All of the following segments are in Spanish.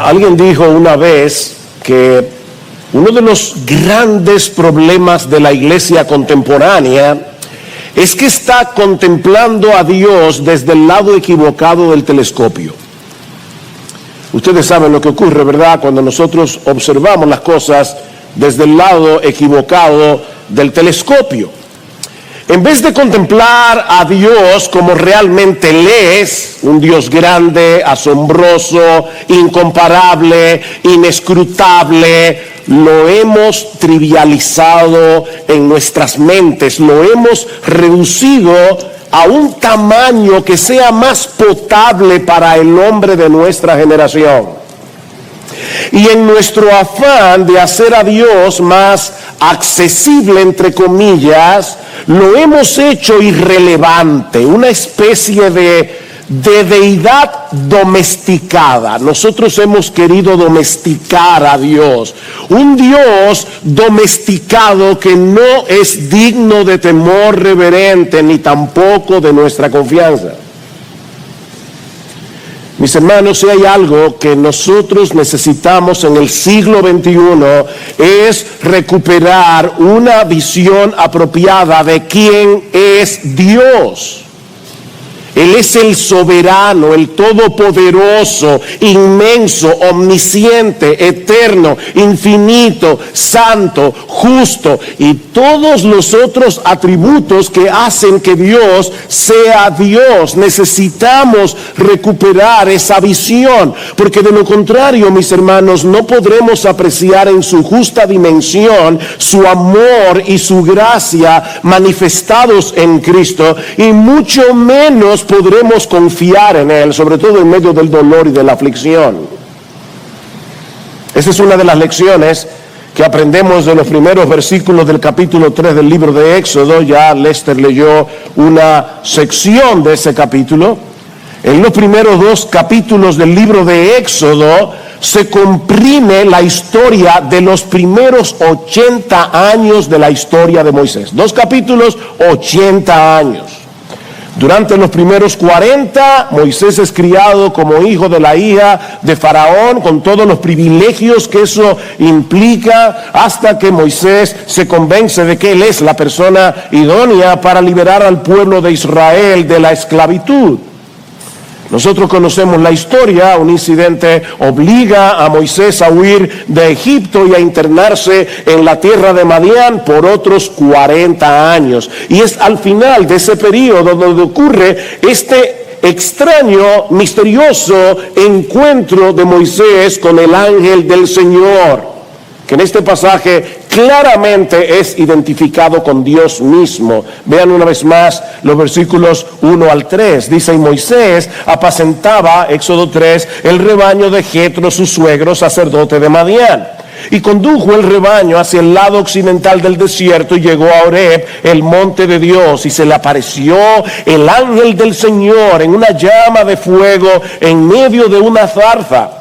Alguien dijo una vez que uno de los grandes problemas de la iglesia contemporánea es que está contemplando a Dios desde el lado equivocado del telescopio. Ustedes saben lo que ocurre, ¿verdad? Cuando nosotros observamos las cosas desde el lado equivocado del telescopio. En vez de contemplar a Dios como realmente Él es, un Dios grande, asombroso, incomparable, inescrutable, lo hemos trivializado en nuestras mentes, lo hemos reducido a un tamaño que sea más potable para el hombre de nuestra generación. Y en nuestro afán de hacer a Dios más accesible, entre comillas, lo hemos hecho irrelevante, una especie de deidad domesticada. Nosotros hemos querido domesticar a Dios, un Dios domesticado que no es digno de temor reverente ni tampoco de nuestra confianza. Mis hermanos, si hay algo que nosotros necesitamos en el siglo XXI es recuperar una visión apropiada de quién es Dios. Él es el soberano, el todopoderoso, inmenso, omnisciente, eterno, infinito, santo, justo y todos los otros atributos que hacen que Dios sea Dios. Necesitamos recuperar esa visión, porque de lo contrario, mis hermanos, no podremos apreciar en su justa dimensión su amor y su gracia manifestados en Cristo, y mucho menos podremos confiar en Él, sobre todo en medio del dolor y de la aflicción. Esa es una de las lecciones que aprendemos de los primeros versículos del capítulo 3 del libro de Éxodo. Ya Lester leyó una sección de ese capítulo. En los primeros 2 capítulos del libro de Éxodo se comprime la historia de los primeros 80 años de la historia de Moisés. 2 capítulos, 80 años. Durante los primeros 40, Moisés es criado como hijo de la hija de Faraón, con todos los privilegios que eso implica, hasta que Moisés se convence de que él es la persona idónea para liberar al pueblo de Israel de la esclavitud. Nosotros conocemos la historia. Un incidente obliga a Moisés a huir de Egipto y a internarse en la tierra de Madián por otros 40 años. Y es al final de ese periodo donde ocurre este extraño, misterioso encuentro de Moisés con el ángel del Señor, que en este pasaje claramente es identificado con Dios mismo. Vean una vez más los versículos 1 al 3. Dice: y Moisés apacentaba, Éxodo 3, el rebaño de Jetro, su suegro, sacerdote de Madián. Y condujo el rebaño hacia el lado occidental del desierto y llegó a Horeb, el monte de Dios, y se le apareció el ángel del Señor en una llama de fuego en medio de una zarza.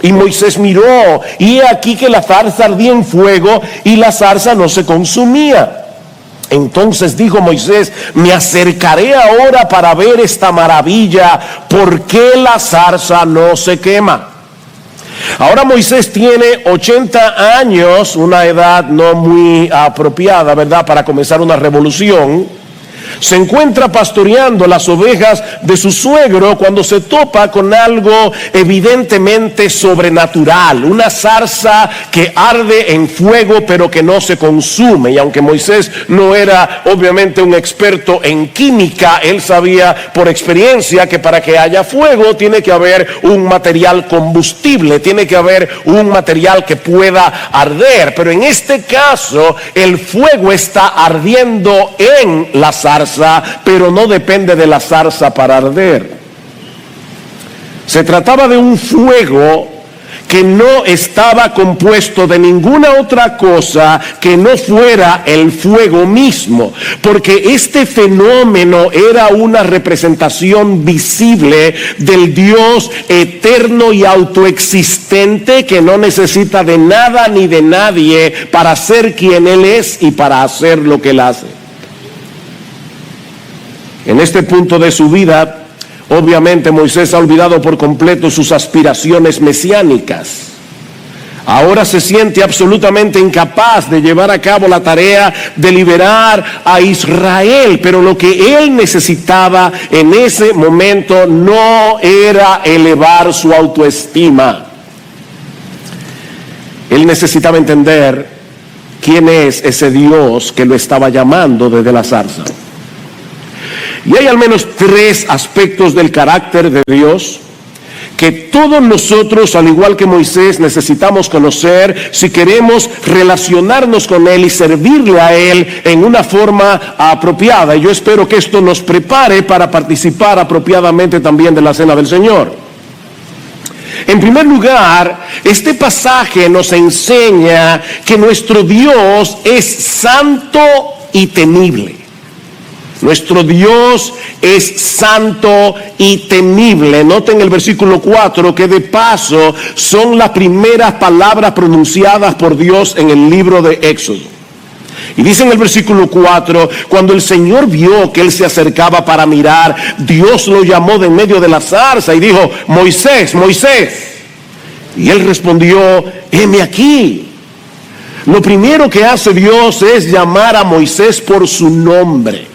Y Moisés miró, y he aquí que la zarza ardía en fuego, y la zarza no se consumía. Entonces dijo Moisés: me acercaré ahora para ver esta maravilla, ¿por qué la zarza no se quema? Ahora Moisés tiene 80 años, una edad no muy apropiada, ¿verdad?, para comenzar una revolución. Se encuentra pastoreando las ovejas de su suegro cuando se topa con algo evidentemente sobrenatural, una zarza que arde en fuego pero que no se consume. Y aunque Moisés no era obviamente un experto en química, él sabía por experiencia que para que haya fuego tiene que haber un material combustible, tiene que haber un material que pueda arder. Pero en este caso el fuego está ardiendo en la zarza, pero no depende de la zarza para arder. Se trataba de un fuego que no estaba compuesto de ninguna otra cosa que no fuera el fuego mismo, porque este fenómeno era una representación visible del Dios eterno y autoexistente, que no necesita de nada ni de nadie para ser quien Él es y para hacer lo que Él hace. En este punto de su vida, Obviamente Moisés ha olvidado por completo sus aspiraciones mesiánicas. Ahora se siente absolutamente incapaz de llevar a cabo la tarea de liberar a Israel, pero lo que él necesitaba en ese momento no era elevar su autoestima. Él necesitaba entender quién es ese Dios que lo estaba llamando desde la zarza. Y hay al menos 3 aspectos del carácter de Dios que todos nosotros, al igual que Moisés, necesitamos conocer si queremos relacionarnos con Él y servirle a Él en una forma apropiada. Y yo espero que esto nos prepare para participar apropiadamente también de la Cena del Señor. En primer lugar, este pasaje nos enseña que nuestro Dios es santo y temible. Nuestro Dios es santo y temible. Noten el versículo 4, que de paso son las primeras palabras pronunciadas por Dios en el libro de Éxodo. Y dice en el versículo 4, cuando el Señor vio que él se acercaba para mirar, Dios lo llamó de en medio de la zarza y dijo: Moisés, Moisés. Y él respondió: heme aquí. Lo primero que hace Dios es llamar a Moisés por su nombre.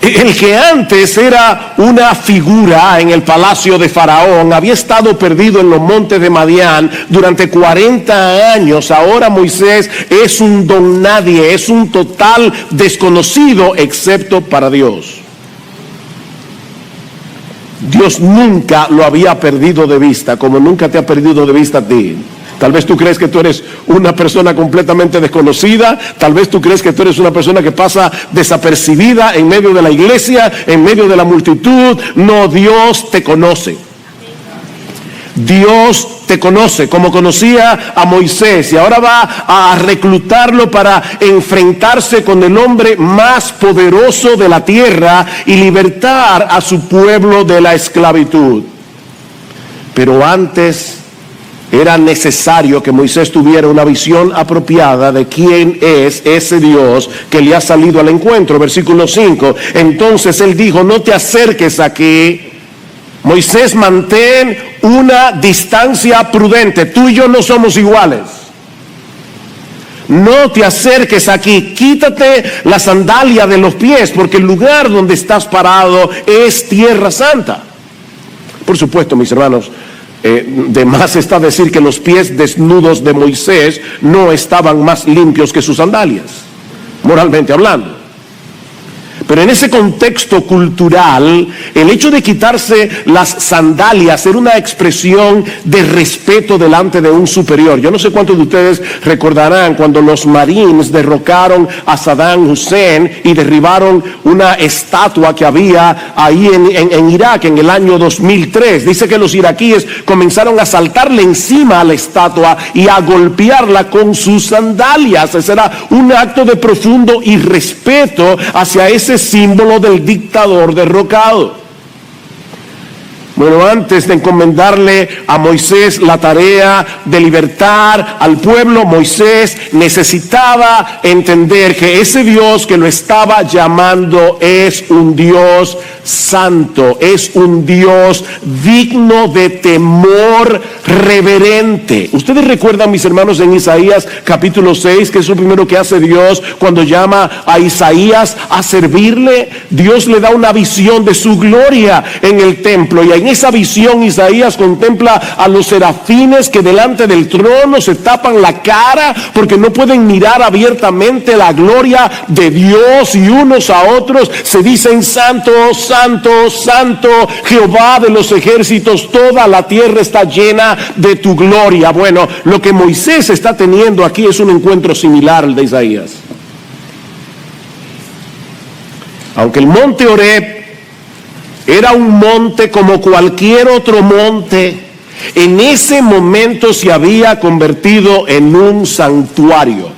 El que antes era una figura en el palacio de Faraón había estado perdido en los montes de Madián durante 40 años. Ahora Moisés es un don nadie, es un total desconocido excepto para Dios. Dios nunca lo había perdido de vista, como nunca te ha perdido de vista a ti. Tal vez tú crees que tú eres una persona completamente desconocida. Tal vez tú crees que tú eres una persona que pasa desapercibida en medio de la iglesia, en medio de la multitud. No, Dios te conoce. Dios te conoce como conocía a Moisés, y ahora va a reclutarlo para enfrentarse con el hombre más poderoso de la tierra y libertar a su pueblo de la esclavitud. Pero antes era necesario que Moisés tuviera una visión apropiada de quién es ese Dios que le ha salido al encuentro. Versículo 5, entonces él dijo: no te acerques aquí. Moisés, mantén una distancia prudente. Tú y yo no somos iguales. No te acerques aquí, quítate la sandalia de los pies, porque el lugar donde estás parado es tierra santa. Por supuesto, mis hermanos, de más está decir que los pies desnudos de Moisés no estaban más limpios que sus sandalias, moralmente hablando. Pero en ese contexto cultural, el hecho de quitarse las sandalias era una expresión de respeto delante de un superior. Yo no sé cuántos de ustedes recordarán cuando los Marines derrocaron a Saddam Hussein y derribaron una estatua que había ahí en Irak en el año 2003. Dice que los iraquíes comenzaron a saltarle encima a la estatua y a golpearla con sus sandalias. Ese era un acto de profundo irrespeto hacia ese símbolo del dictador derrocado. Bueno, antes de encomendarle a Moisés la tarea de libertar al pueblo, Moisés necesitaba entender que ese Dios que lo estaba llamando es un Dios santo, es un Dios digno de temor reverente. Ustedes recuerdan, mis hermanos, en Isaías capítulo 6, que es lo primero que hace Dios cuando llama a Isaías a servirle. Dios le da una visión de su gloria en el templo, y en esa visión Isaías contempla a los serafines que delante del trono se tapan la cara porque no pueden mirar abiertamente la gloria de Dios, y unos a otros se dicen: santo, santo, santo, Jehová de los ejércitos, toda la tierra está llena de tu gloria. Bueno, lo que Moisés está teniendo aquí es un encuentro similar al de Isaías. Aunque el monte Horeb era un monte como cualquier otro monte, en ese momento se había convertido en un santuario.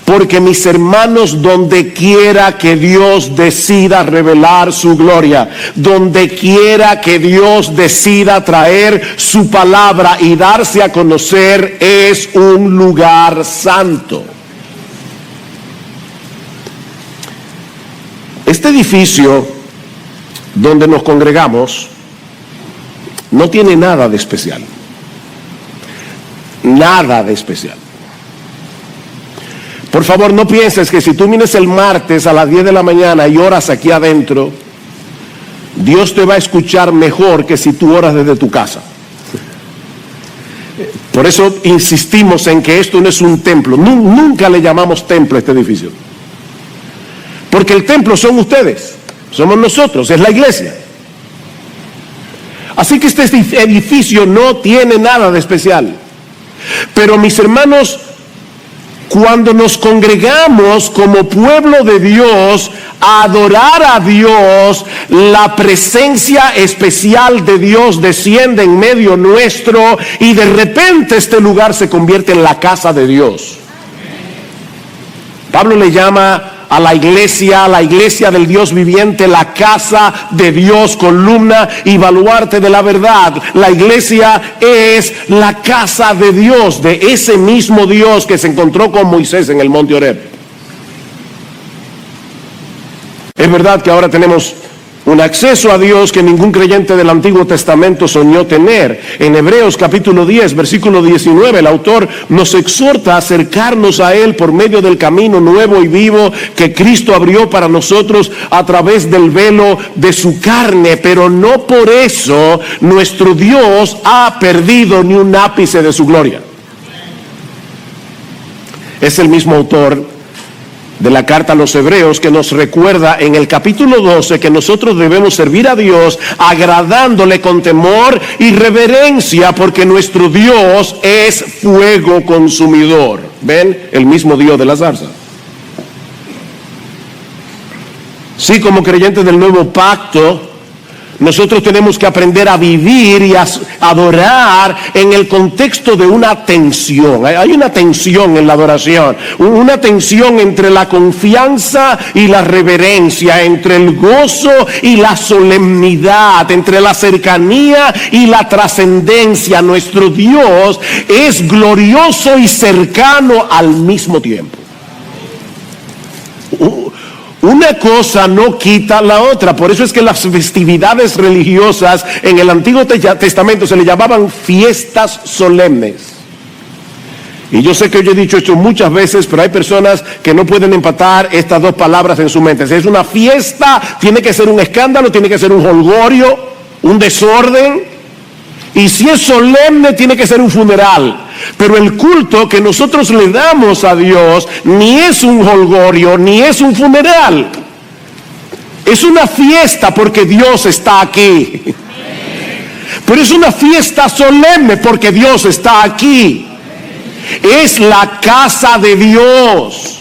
Porque, mis hermanos, donde quiera que Dios decida revelar su gloria, donde quiera que Dios decida traer su palabra y darse a conocer, es un lugar santo. Este edificio donde nos congregamos no tiene nada de especial. Nada de especial. Por favor, no pienses que si tú vienes el martes a las 10 de la mañana y oras aquí adentro, Dios te va a escuchar mejor que si tú oras desde tu casa. Por eso insistimos en que esto no es un templo. Nunca le llamamos templo a este edificio. Porque el templo son ustedes, somos nosotros, es la iglesia. Así que este edificio no tiene nada de especial. Pero mis hermanos, cuando nos congregamos como pueblo de Dios a adorar a Dios, la presencia especial de Dios desciende en medio nuestro y de repente este lugar se convierte en la casa de Dios. Pablo le llama a la iglesia del Dios viviente, la casa de Dios, columna y baluarte de la verdad. La iglesia es la casa de Dios, de ese mismo Dios que se encontró con Moisés en el monte Horeb. Es verdad que ahora tenemos un acceso a Dios que ningún creyente del Antiguo Testamento soñó tener. En Hebreos capítulo 10, versículo 19, el autor nos exhorta a acercarnos a Él por medio del camino nuevo y vivo que Cristo abrió para nosotros a través del velo de su carne. Pero no por eso nuestro Dios ha perdido ni un ápice de su gloria. Es el mismo autor de la carta a los Hebreos que nos recuerda en el capítulo 12 que nosotros debemos servir a Dios agradándole con temor y reverencia, porque nuestro Dios es fuego consumidor. ¿Ven? El mismo Dios de la zarza. Sí, como creyentes del nuevo pacto, nosotros tenemos que aprender a vivir y a adorar en el contexto de una tensión. Hay una tensión en la adoración, una tensión entre la confianza y la reverencia, entre el gozo y la solemnidad, entre la cercanía y la trascendencia. Nuestro Dios es glorioso y cercano al mismo tiempo. Una cosa no quita la otra. Por eso es que las festividades religiosas en el Antiguo Testamento se le llamaban fiestas solemnes. Y yo sé que yo he dicho esto muchas veces, pero hay personas que no pueden empatar estas dos palabras en su mente. Si es una fiesta, tiene que ser un escándalo, tiene que ser un jolgorio, un desorden. Y si es solemne, tiene que ser un funeral. Pero el culto que nosotros le damos a Dios ni es un jolgorio, ni es un funeral. Es una fiesta porque Dios está aquí. Pero es una fiesta solemne porque Dios está aquí. Es la casa de Dios.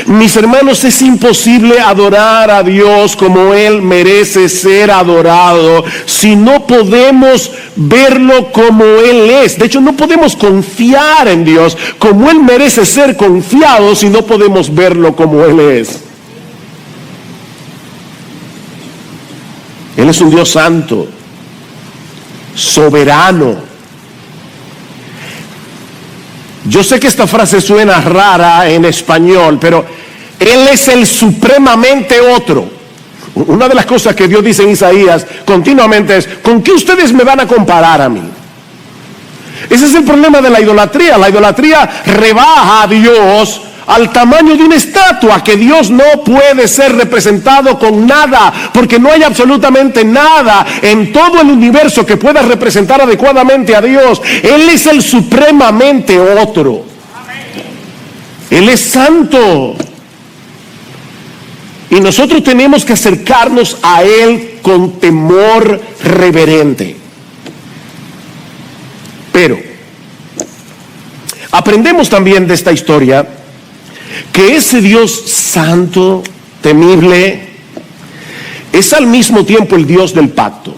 Mis hermanos, es imposible adorar a Dios como Él merece ser adorado si no podemos verlo como Él es. De hecho, no podemos confiar en Dios como Él merece ser confiado si no podemos verlo como Él es. Él es un Dios santo, soberano. Yo sé que esta frase suena rara en español, pero Él es el supremamente otro. Una de las cosas que Dios dice en Isaías continuamente es: ¿con qué ustedes me van a comparar a mí? Ese es el problema de la idolatría. La idolatría rebaja a Dios al tamaño de una estatua, que Dios no puede ser representado con nada, porque no hay absolutamente nada en todo el universo que pueda representar adecuadamente a Dios. Él es el supremamente otro. Él es santo. Y nosotros tenemos que acercarnos a Él con temor reverente. Pero aprendemos también de esta historia que ese Dios santo, temible, es al mismo tiempo el Dios del pacto.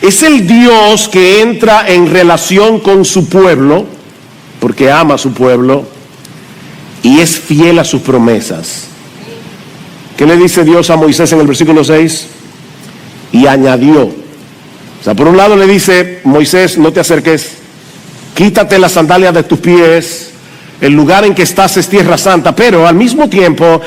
Es el Dios que entra en relación con su pueblo, porque ama a su pueblo, y es fiel a sus promesas. ¿Qué le dice Dios a Moisés en el versículo 6? Y añadió. O sea, por un lado le dice: Moisés, no te acerques, quítate las sandalias de tus pies, el lugar en que estás es tierra santa. Pero al mismo tiempo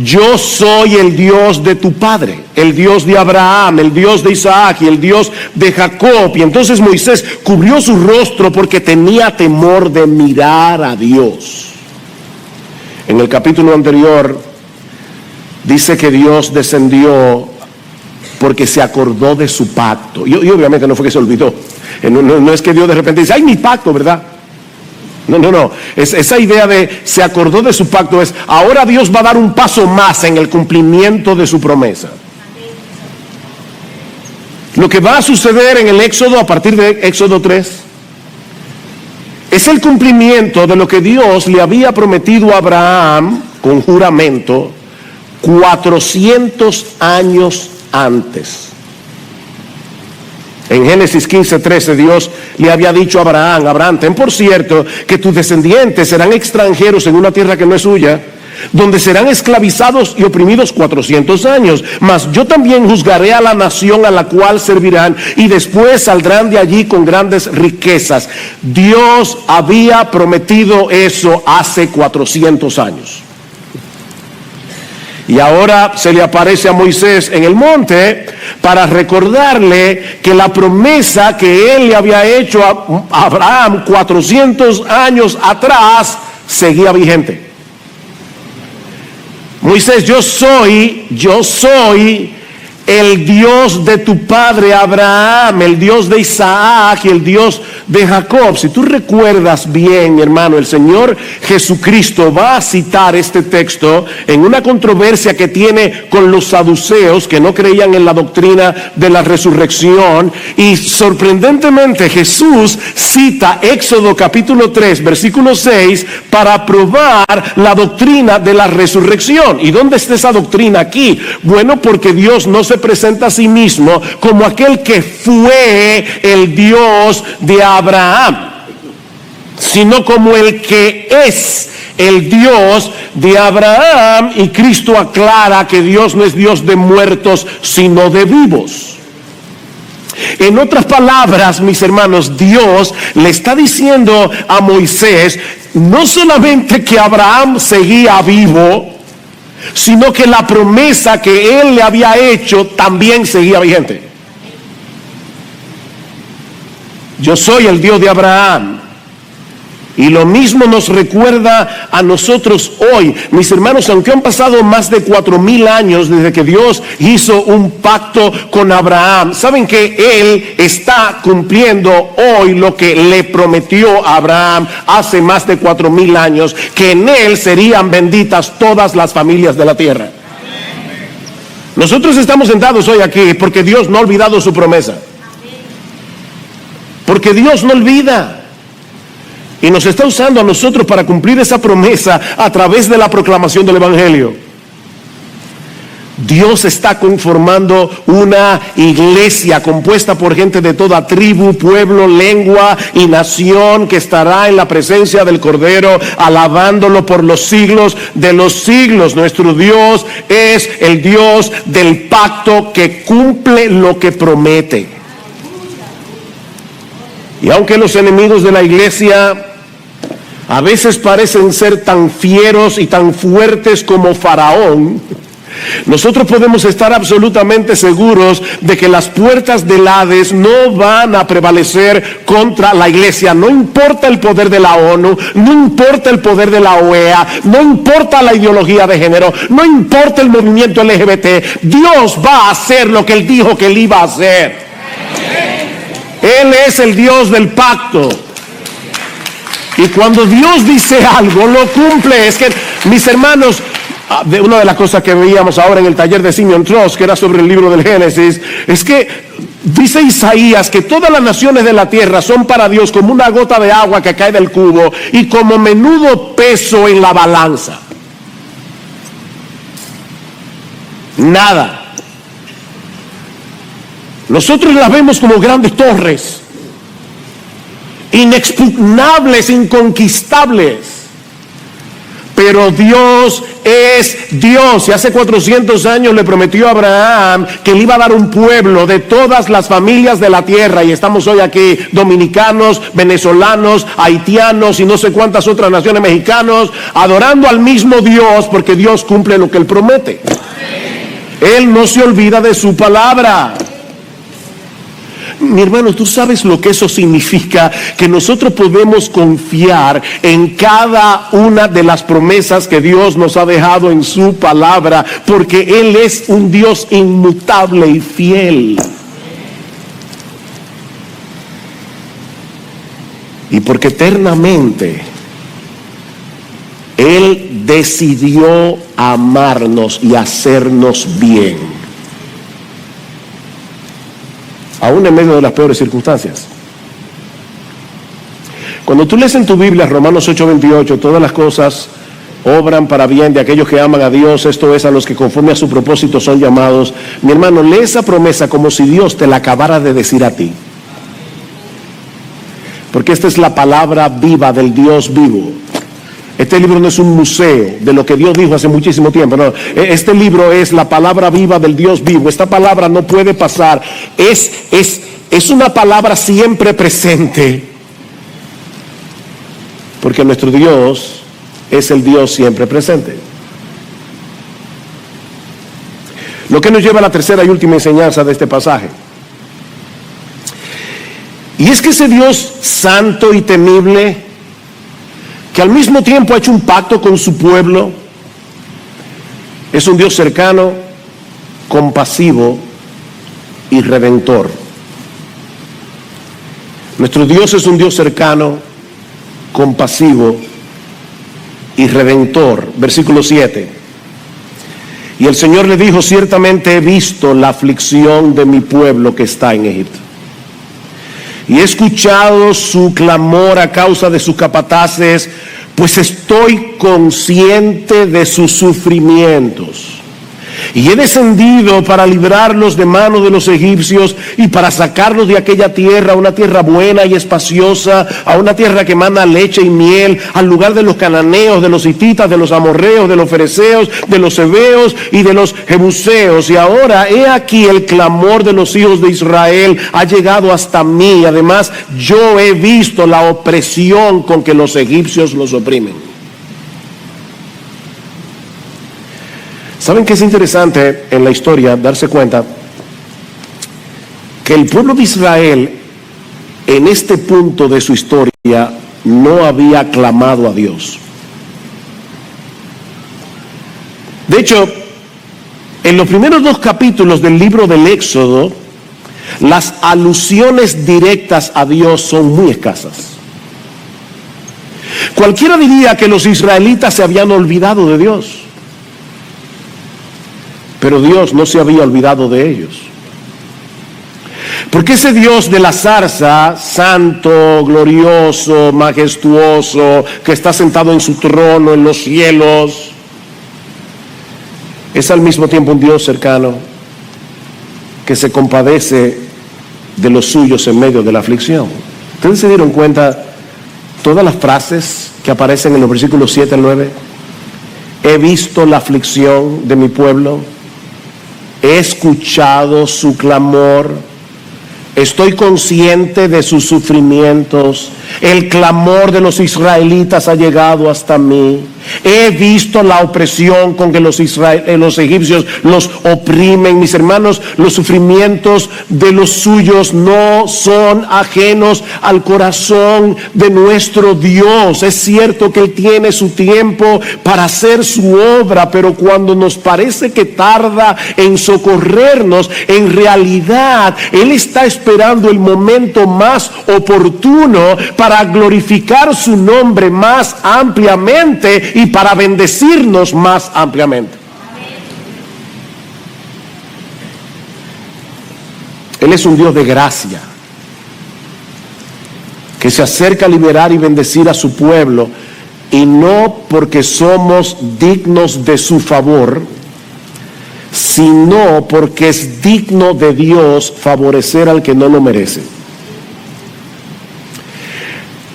yo soy el Dios de tu padre, el Dios de Abraham, el Dios de Isaac y el Dios de Jacob. Y entonces Moisés cubrió su rostro porque tenía temor de mirar a Dios. En el capítulo anterior dice que Dios descendió porque se acordó de su pacto. Y obviamente no fue que se olvidó. No es que Dios de repente dice, ¡ay, mi pacto!, ¿verdad? No. Esa idea de se acordó de su pacto es, ahora Dios va a dar un paso más en el cumplimiento de su promesa. Lo que va a suceder en el Éxodo, a partir de Éxodo 3, es el cumplimiento de lo que Dios le había prometido a Abraham con juramento 400 años antes. En Génesis 15:13 Dios le había dicho a Abraham, ten por cierto que tus descendientes serán extranjeros en una tierra que no es suya, donde serán esclavizados y oprimidos 400 años, mas yo también juzgaré a la nación a la cual servirán y después saldrán de allí con grandes riquezas. Dios había prometido eso hace 400 años. Y ahora se le aparece a Moisés en el monte para recordarle que la promesa que él le había hecho a Abraham 400 años atrás seguía vigente. Moisés, yo soy el Dios de tu padre Abraham, el Dios de Isaac y el Dios de Jacob. Si tú recuerdas bien, mi hermano, el Señor Jesucristo va a citar este texto en una controversia que tiene con los saduceos que no creían en la doctrina de la resurrección, y sorprendentemente Jesús cita Éxodo capítulo 3 versículo 6 para probar la doctrina de la resurrección. ¿Y dónde está esa doctrina aquí? Bueno, porque Dios no se presenta a sí mismo como aquel que fue el Dios de Abraham, sino como el que es el Dios de Abraham. Y Cristo aclara que Dios no es Dios de muertos, sino de vivos. En otras palabras, mis hermanos, Dios le está diciendo a Moisés no solamente que Abraham seguía vivo, sino que la promesa que él le había hecho también seguía vigente. Yo soy el Dios de Abraham. Y lo mismo nos recuerda a nosotros hoy, mis hermanos, aunque han pasado más de 4,000 años desde que Dios hizo un pacto con Abraham. Saben que Él está cumpliendo hoy lo que le prometió a Abraham hace más de 4,000 años, que en Él serían benditas todas las familias de la tierra. Nosotros estamos sentados hoy aquí porque Dios no ha olvidado su promesa. Porque Dios no olvida. Y nos está usando a nosotros para cumplir esa promesa a través de la proclamación del Evangelio. Dios está conformando una iglesia compuesta por gente de toda tribu, pueblo, lengua y nación, que estará en la presencia del Cordero, alabándolo por los siglos de los siglos. Nuestro Dios es el Dios del pacto que cumple lo que promete. Y aunque los enemigos de la iglesia a veces parecen ser tan fieros y tan fuertes como Faraón, nosotros podemos estar absolutamente seguros de que las puertas del Hades no van a prevalecer contra la iglesia. No importa el poder de la ONU, no importa el poder de la OEA, no importa la ideología de género, no importa el movimiento LGBT. Dios va a hacer lo que Él dijo que Él iba a hacer. Él es el Dios del pacto. Y cuando Dios dice algo, lo cumple. Es que, mis hermanos, una de las cosas que veíamos ahora en el taller de Simeon Trust, que era sobre el libro del Génesis, es que dice Isaías que todas las naciones de la tierra son para Dios como una gota de agua que cae del cubo y como menudo peso en la balanza. Nada. Nosotros las vemos como grandes torres, inexpugnables, inconquistables. Pero Dios es Dios. Y hace 400 años le prometió a Abraham que le iba a dar un pueblo de todas las familias de la tierra. Y estamos hoy aquí, dominicanos, venezolanos, haitianos y no sé cuántas otras naciones, mexicanos, adorando al mismo Dios, porque Dios cumple lo que Él promete. Él no se olvida de su palabra. Mi hermano, tú sabes lo que eso significa, que nosotros podemos confiar en cada una de las promesas que Dios nos ha dejado en su palabra, porque Él es un Dios inmutable y fiel. Y porque eternamente Él decidió amarnos y hacernos bien, aún en medio de las peores circunstancias. Cuando tú lees en tu Biblia Romanos 8:28, todas las cosas obran para bien de aquellos que aman a Dios, esto es, a los que conforme a su propósito son llamados. Mi hermano, lee esa promesa como si Dios te la acabara de decir a ti, porque esta es la palabra viva del Dios vivo. Este libro no es un museo de lo que Dios dijo hace muchísimo tiempo, no. Este libro es la palabra viva del Dios vivo. Esta palabra no puede pasar. Es una palabra siempre presente, porque nuestro Dios es el Dios siempre presente. Lo que nos lleva a la tercera y última enseñanza de este pasaje. Y es que ese Dios santo y temible, que al mismo tiempo ha hecho un pacto con su pueblo, es un Dios cercano, compasivo y redentor. Nuestro Dios es un Dios cercano, compasivo y redentor. Versículo 7. Y el Señor le dijo: ciertamente he visto la aflicción de mi pueblo que está en Egipto, y he escuchado su clamor a causa de sus capataces, pues estoy consciente de sus sufrimientos. Y he descendido para librarlos de mano de los egipcios y para sacarlos de aquella tierra, a una tierra buena y espaciosa, a una tierra que mana leche y miel, al lugar de los cananeos, de los hititas, de los amorreos, de los fereceos, de los heveos y de los jebuseos. Y ahora he aquí el clamor de los hijos de Israel ha llegado hasta mí. Además, yo he visto la opresión con que los egipcios los oprimen. ¿Saben qué es interesante en la historia? Darse cuenta que el pueblo de Israel en este punto de su historia no había clamado a Dios. De hecho, en los primeros 2 capítulos del libro del Éxodo, las alusiones directas a Dios son muy escasas. Cualquiera diría que los israelitas se habían olvidado de Dios, pero Dios no se había olvidado de ellos. Porque ese Dios de la zarza, santo, glorioso, majestuoso, que está sentado en su trono en los cielos, es al mismo tiempo un Dios cercano que se compadece de los suyos en medio de la aflicción. ¿Ustedes se dieron cuenta todas las frases que aparecen en los versículos 7 al 9? He visto la aflicción de mi pueblo, he escuchado su clamor, estoy consciente de sus sufrimientos, el clamor de los israelitas ha llegado hasta mí, he visto la opresión con que los egipcios los oprimen. Mis hermanos, los sufrimientos de los suyos no son ajenos al corazón de nuestro Dios. Es cierto que Él tiene su tiempo para hacer su obra, pero cuando nos parece que tarda en socorrernos, en realidad Él está esperando el momento más oportuno para glorificar su nombre más ampliamente y para bendecirnos más ampliamente. Él es un Dios de gracia, que se acerca a liberar y bendecir a su pueblo, y no porque somos dignos de su favor, sino porque es digno de Dios favorecer al que no lo merece.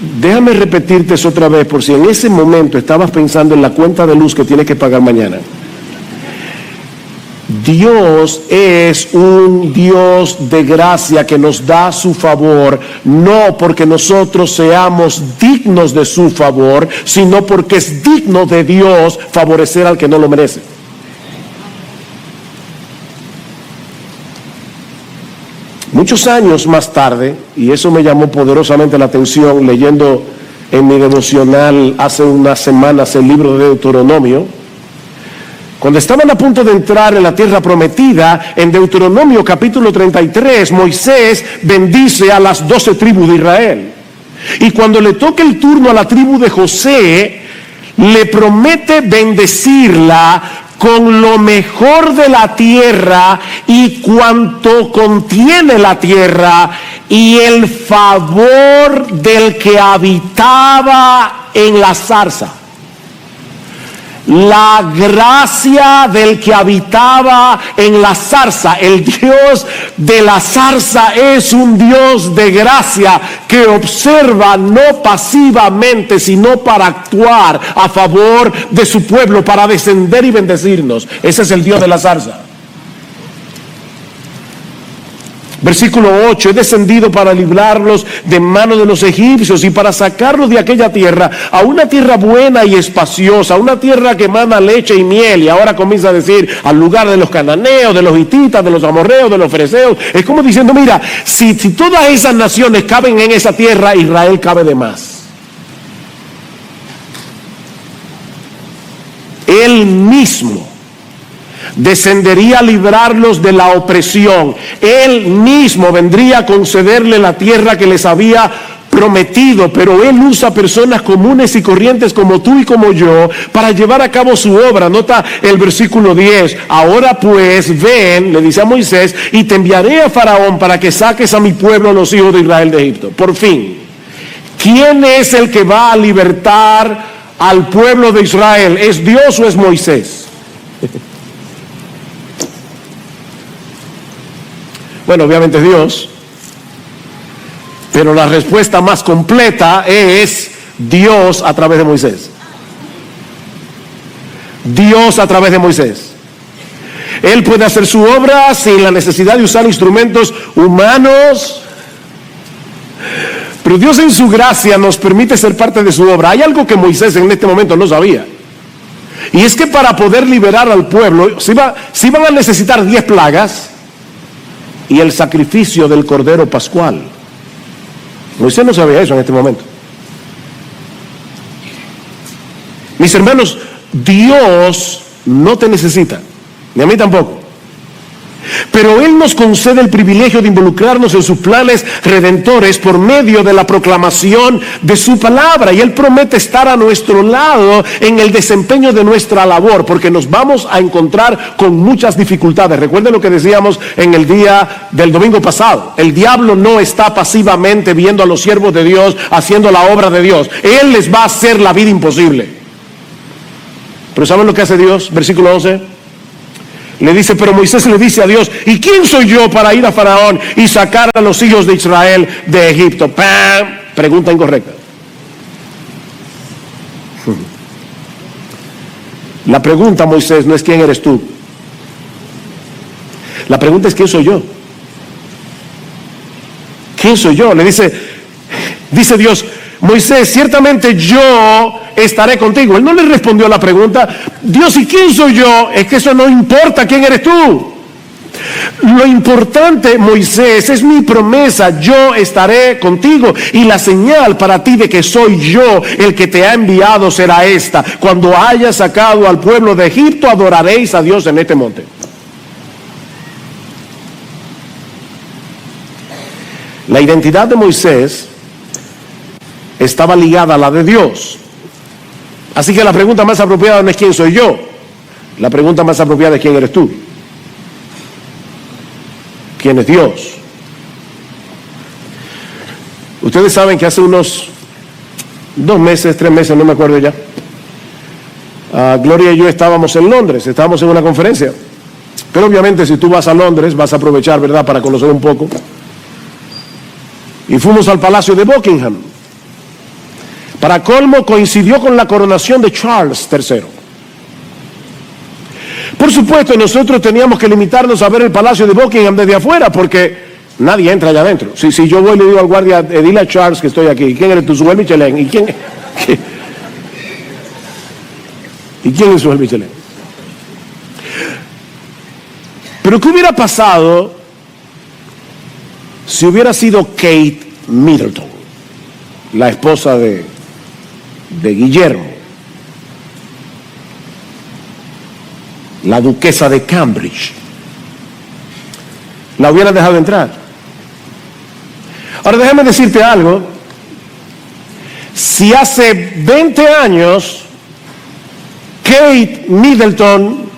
Déjame repetirte eso otra vez, por si en ese momento estabas pensando en la cuenta de luz que tienes que pagar mañana. Dios es un Dios de gracia que nos da su favor, no porque nosotros seamos dignos de su favor, sino porque es digno de Dios favorecer al que no lo merece. Muchos años más tarde, y eso me llamó poderosamente la atención leyendo en mi devocional hace unas semanas el libro de Deuteronomio, cuando estaban a punto de entrar en la tierra prometida, en Deuteronomio capítulo 33, Moisés bendice a las 12 tribus de Israel. Y cuando le toca el turno a la tribu de José, le promete bendecirla con lo mejor de la tierra y cuanto contiene la tierra, y el favor del que habitaba en la zarza. La gracia del que habitaba en la zarza. El Dios de la zarza es un Dios de gracia que observa no pasivamente, sino para actuar a favor de su pueblo, para descender y bendecirnos. Ese es el Dios de la zarza. Versículo 8: he descendido para librarlos de mano de los egipcios y para sacarlos de aquella tierra a una tierra buena y espaciosa, una tierra que emana leche y miel. Y ahora comienza a decir, al lugar de los cananeos, de los hititas, de los amorreos, de los fereceos. Es como diciendo, mira, si todas esas naciones caben en esa tierra, Israel cabe de más. Él mismo descendería a librarlos de la opresión. Él mismo vendría a concederle la tierra que les había prometido, pero Él usa personas comunes y corrientes como tú y como yo para llevar a cabo su obra. Nota el versículo 10. Ahora pues ven, le dice a Moisés, y te enviaré a Faraón para que saques a mi pueblo, los hijos de Israel, de Egipto. Por fin, ¿quién es el que va a libertar al pueblo de Israel? ¿Es Dios o es Moisés? Bueno, obviamente es Dios, pero la respuesta más completa es Dios a través de Moisés. Dios a través de Moisés. Él puede hacer su obra sin la necesidad de usar instrumentos humanos, pero Dios en su gracia nos permite ser parte de su obra. Hay algo que Moisés en este momento no sabía, y es que para poder liberar al pueblo se iban a necesitar 10 plagas y el sacrificio del Cordero Pascual. Moisés no sabía eso en este momento. Mis hermanos, Dios no te necesita, ni a mí tampoco. Pero Él nos concede el privilegio de involucrarnos en sus planes redentores por medio de la proclamación de su palabra. Y Él promete estar a nuestro lado en el desempeño de nuestra labor, porque nos vamos a encontrar con muchas dificultades. Recuerden lo que decíamos en el día del domingo pasado. El diablo no está pasivamente viendo a los siervos de Dios haciendo la obra de Dios. Él les va a hacer la vida imposible. Pero ¿saben lo que hace Dios? Versículo 11. Le dice, pero Moisés le dice a Dios, ¿y quién soy yo para ir a Faraón y sacar a los hijos de Israel de Egipto? ¡Pam! Pregunta incorrecta. La pregunta, Moisés, no es quién eres tú. La pregunta es quién soy yo. ¿Quién soy yo? Le dice Dios, Moisés, ciertamente yo estaré contigo. Él no le respondió a la pregunta, Dios, ¿y quién soy yo? Es que eso no importa, ¿quién eres tú? Lo importante, Moisés, es mi promesa, yo estaré contigo, y la señal para ti de que soy yo el que te ha enviado será esta: cuando haya sacado al pueblo de Egipto, adoraréis a Dios en este monte. La identidad de Moisés estaba ligada a la de Dios. Así que la pregunta más apropiada no es quién soy yo, la pregunta más apropiada es quién eres tú. ¿Quién es Dios? Ustedes saben que hace unos 2 meses, 3 meses, no me acuerdo ya, Gloria y yo estábamos en Londres, estábamos en una conferencia. Pero obviamente si tú vas a Londres vas a aprovechar, ¿verdad?, para conocer un poco. Y fuimos al Palacio de Buckingham. Para colmo, coincidió con la coronación de Charles III. Por supuesto, nosotros teníamos que limitarnos a ver el Palacio de Buckingham desde afuera, porque nadie entra allá adentro. Si yo voy y le digo al guardia, dile a Charles que estoy aquí. ¿Quién eres tú? Suel Michelin. ¿Y quién es Suel Michelin? Pero ¿qué hubiera pasado si hubiera sido Kate Middleton, la esposa de Guillermo, la duquesa de Cambridge? ¿La hubieran dejado entrar? Ahora déjame decirte algo. Si hace 20 años Kate Middleton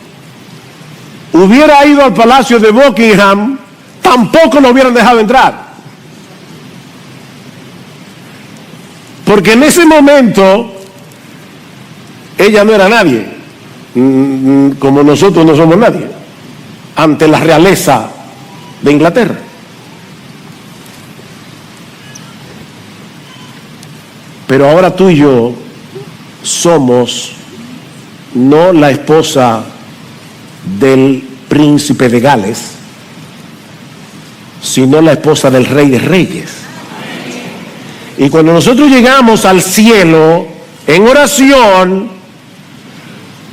hubiera ido al Palacio de Buckingham, tampoco lo hubieran dejado entrar. Porque en ese momento ella no era nadie, como nosotros no somos nadie, ante la realeza de Inglaterra. Pero ahora tú y yo somos no la esposa del príncipe de Gales, sino la esposa del Rey de Reyes. Y cuando nosotros llegamos al cielo en oración,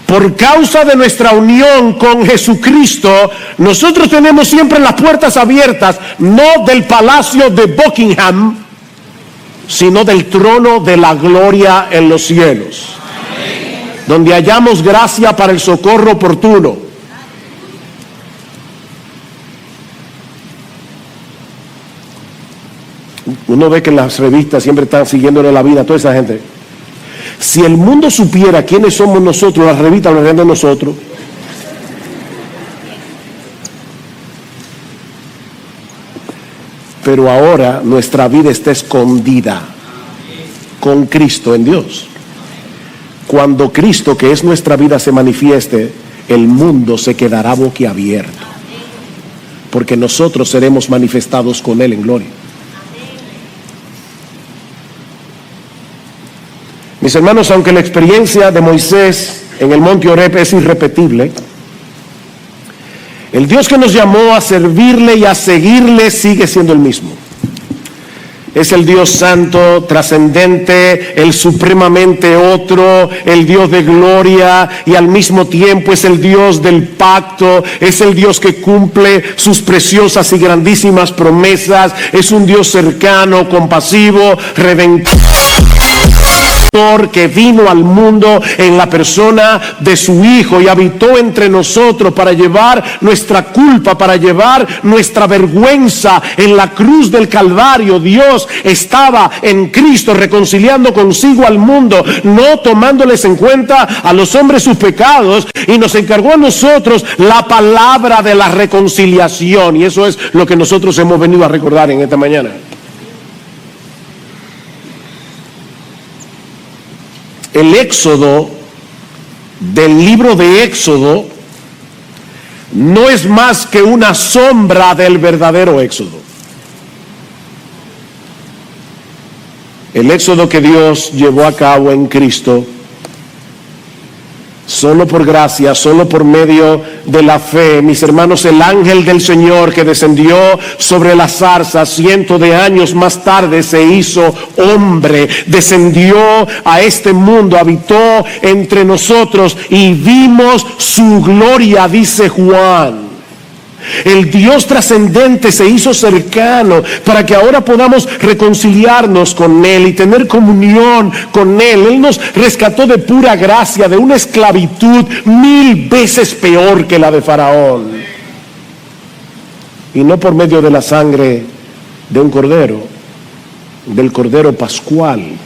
por causa de nuestra unión con Jesucristo, nosotros tenemos siempre las puertas abiertas, no del Palacio de Buckingham, sino del trono de la gloria en los cielos, donde hallamos gracia para el socorro oportuno. Uno ve que en las revistas siempre están siguiéndole la vida a toda esa gente. Si el mundo supiera quiénes somos nosotros, las revistas hablarían de nosotros. Pero ahora nuestra vida está escondida con Cristo en Dios. Cuando Cristo, que es nuestra vida, se manifieste, el mundo se quedará boquiabierto, porque nosotros seremos manifestados con Él en gloria. Mis hermanos, aunque la experiencia de Moisés en el monte Horeb es irrepetible, el Dios que nos llamó a servirle y a seguirle sigue siendo el mismo. Es el Dios santo, trascendente, el supremamente otro, el Dios de gloria, y al mismo tiempo es el Dios del pacto, es el Dios que cumple sus preciosas y grandísimas promesas, es un Dios cercano, compasivo, redentor, que vino al mundo en la persona de su Hijo y habitó entre nosotros para llevar nuestra culpa, para llevar nuestra vergüenza en la cruz del Calvario. Dios estaba en Cristo reconciliando consigo al mundo, no tomándoles en cuenta a los hombres sus pecados, y nos encargó a nosotros la palabra de la reconciliación, y eso es lo que nosotros hemos venido a recordar en esta mañana. El éxodo del libro de Éxodo no es más que una sombra del verdadero éxodo. El éxodo que Dios llevó a cabo en Cristo, solo por gracia, solo por medio de la fe. Mis hermanos, el ángel del Señor que descendió sobre la zarza cientos de años más tarde se hizo hombre, descendió a este mundo, habitó entre nosotros y vimos su gloria, dice Juan. El Dios trascendente se hizo cercano para que ahora podamos reconciliarnos con Él y tener comunión con Él. Él nos rescató de pura gracia, de una esclavitud 1000 veces peor que la de Faraón. Y no por medio de la sangre de un cordero, del cordero pascual.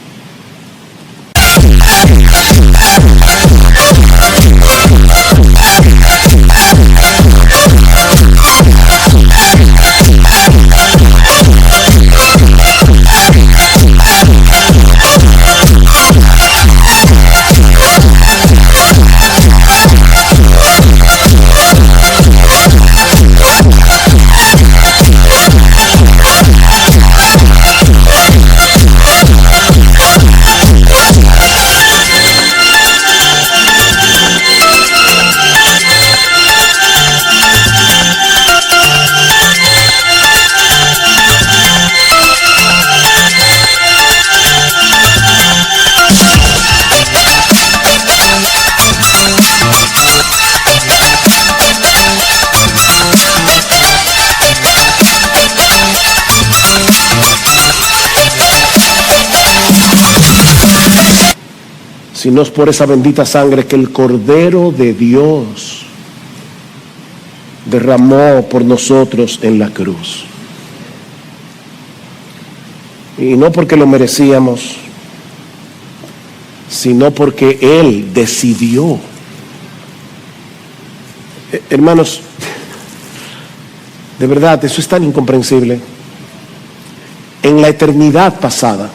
sino es por esa bendita sangre que el Cordero de Dios derramó por nosotros en la cruz. Y no porque lo merecíamos, sino porque Él decidió. Hermanos, de verdad, eso es tan incomprensible. En la eternidad pasada,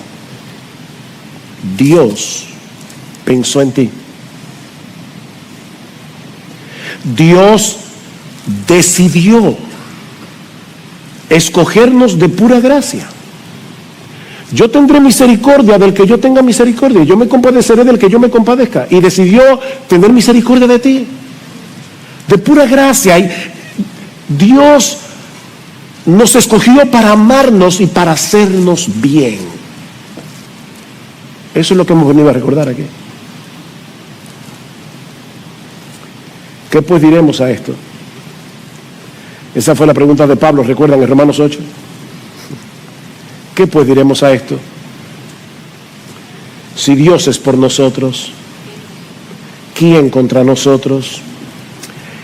Dios pensó en ti. Dios decidió escogernos de pura gracia. Yo tendré misericordia del que yo tenga misericordia, yo me compadeceré del que yo me compadezca, y decidió tener misericordia de ti, de pura gracia. Y Dios nos escogió para amarnos y para hacernos bien. Eso es lo que hemos venido a recordar aquí. ¿Qué pues diremos a esto? Esa fue la pregunta de Pablo, ¿recuerdan en Romanos 8? ¿Qué pues diremos a esto? Si Dios es por nosotros, ¿quién contra nosotros?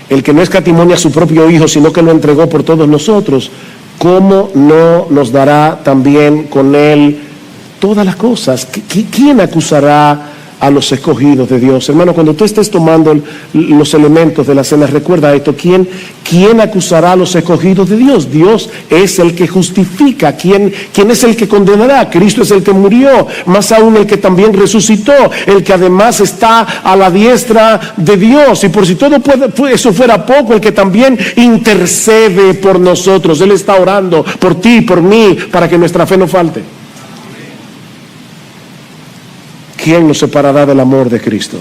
El que no escatimó a su propio Hijo, sino que lo entregó por todos nosotros, ¿cómo no nos dará también con Él todas las cosas? ¿Quién acusará a los escogidos de Dios? Hermano, cuando tú estés tomando los elementos de la cena, recuerda esto: ¿quién acusará a los escogidos de Dios? Dios es el que justifica. ¿Quién es el que condenará? Cristo es el que murió, más aún el que también resucitó, el que además está a la diestra de Dios, y por si todo eso fuera poco, el que también intercede por nosotros. Él está orando por ti y por mí para que nuestra fe no falte. ¿Quién nos separará del amor de Cristo?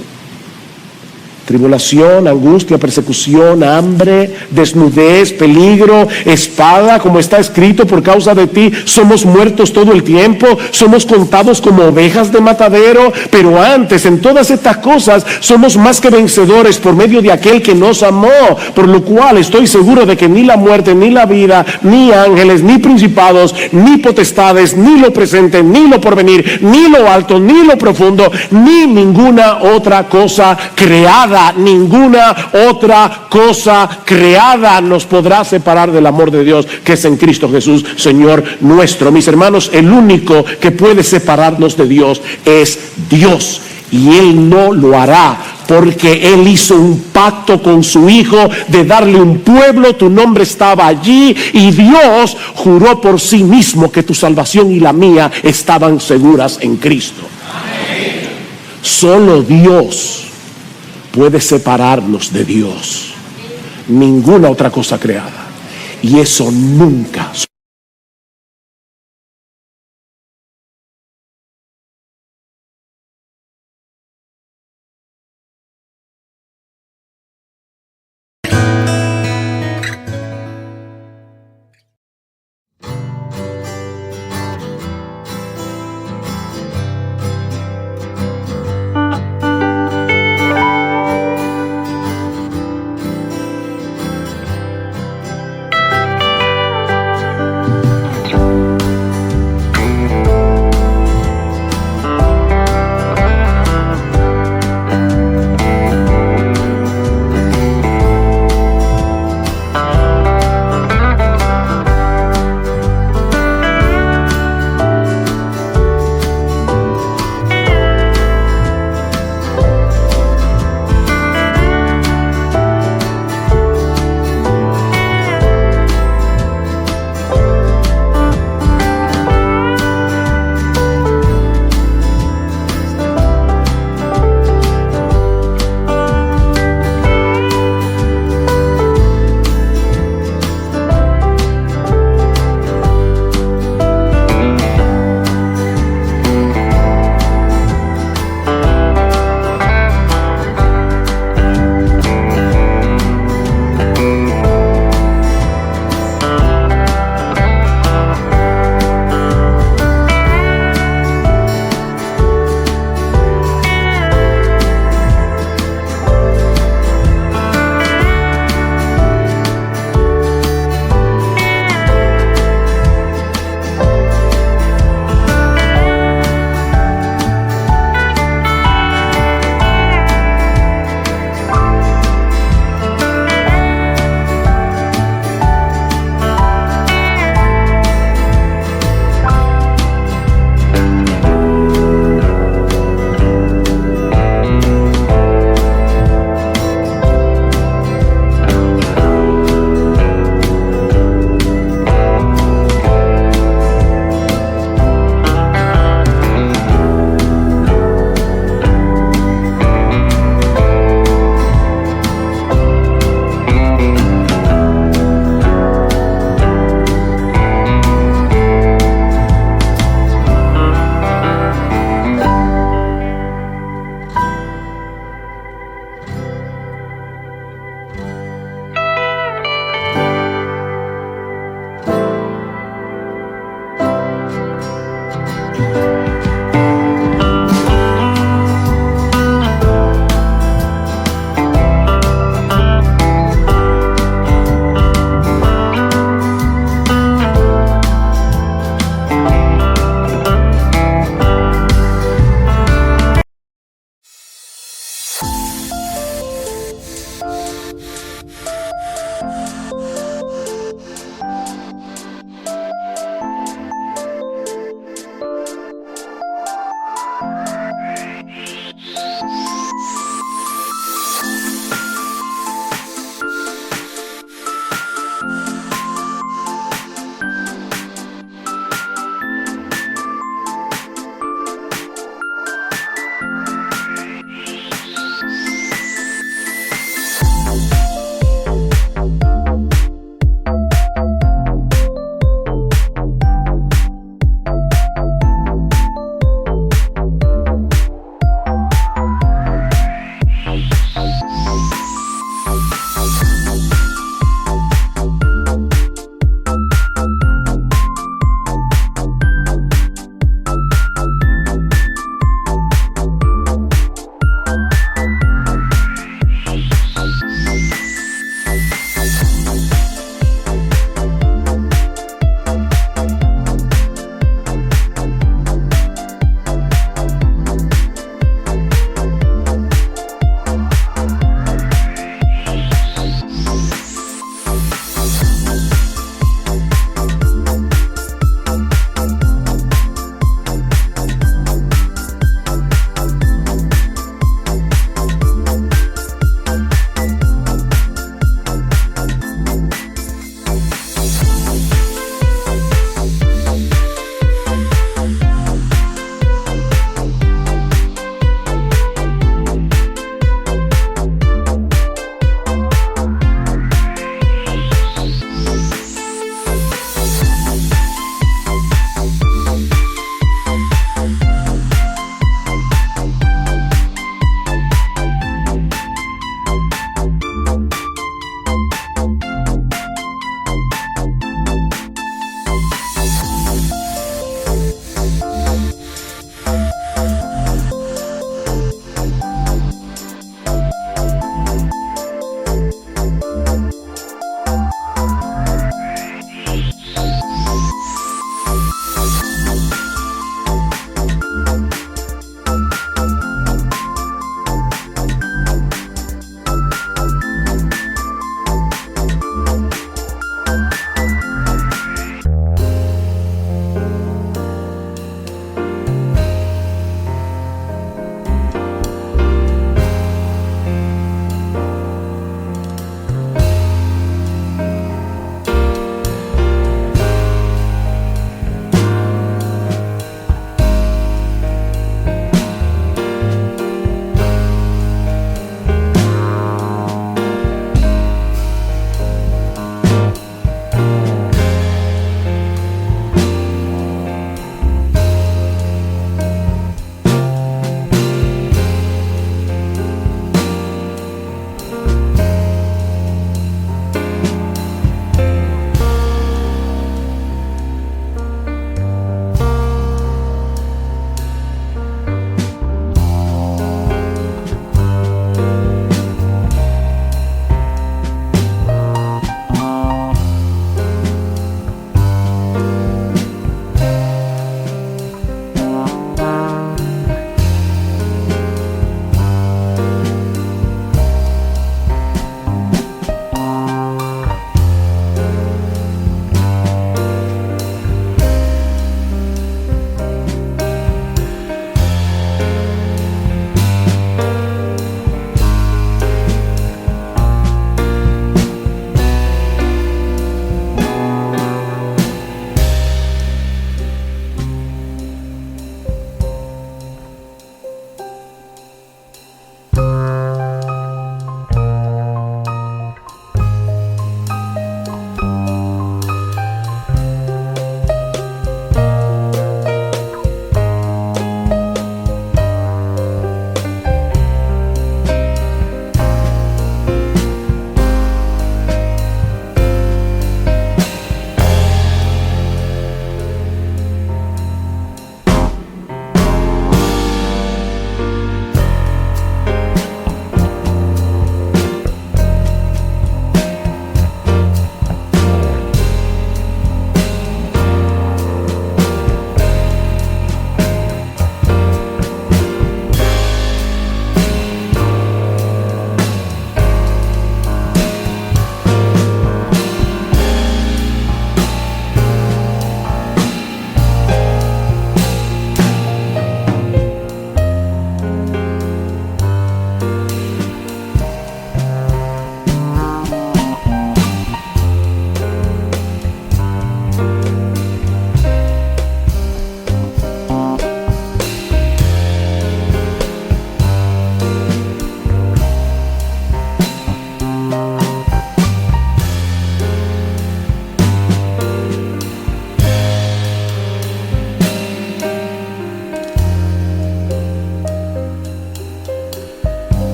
Tribulación, angustia, persecución, hambre, desnudez, peligro, espada, como está escrito: por causa de ti somos muertos todo el tiempo, somos contados como ovejas de matadero. Pero antes, en todas estas cosas, somos más que vencedores por medio de aquel que nos amó, por lo cual estoy seguro de que ni la muerte, ni la vida, ni ángeles, ni principados, ni potestades, ni lo presente, ni lo porvenir, ni lo alto, ni lo profundo, ni ninguna otra cosa creada, ninguna otra cosa creada nos podrá separar del amor de Dios que es en Cristo Jesús, Señor nuestro. Mis hermanos, el único que puede separarnos de Dios es Dios, y Él no lo hará, porque Él hizo un pacto con su Hijo de darle un pueblo. Tu nombre estaba allí, y Dios juró por sí mismo que tu salvación y la mía estaban seguras en Cristo. Amén. Solo Dios puede separarnos de Dios, ninguna otra cosa creada, y eso nunca